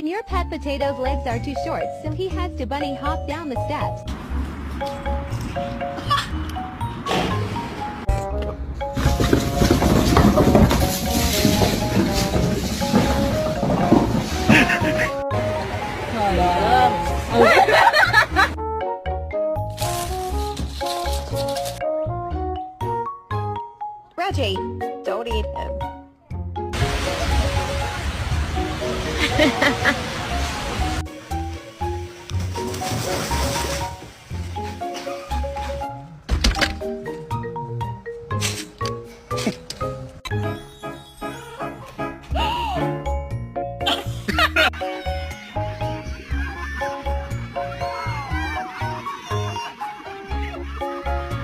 Your pet potato's legs are too short, so he has to bunny hop down the steps. Reggie, don't eat him.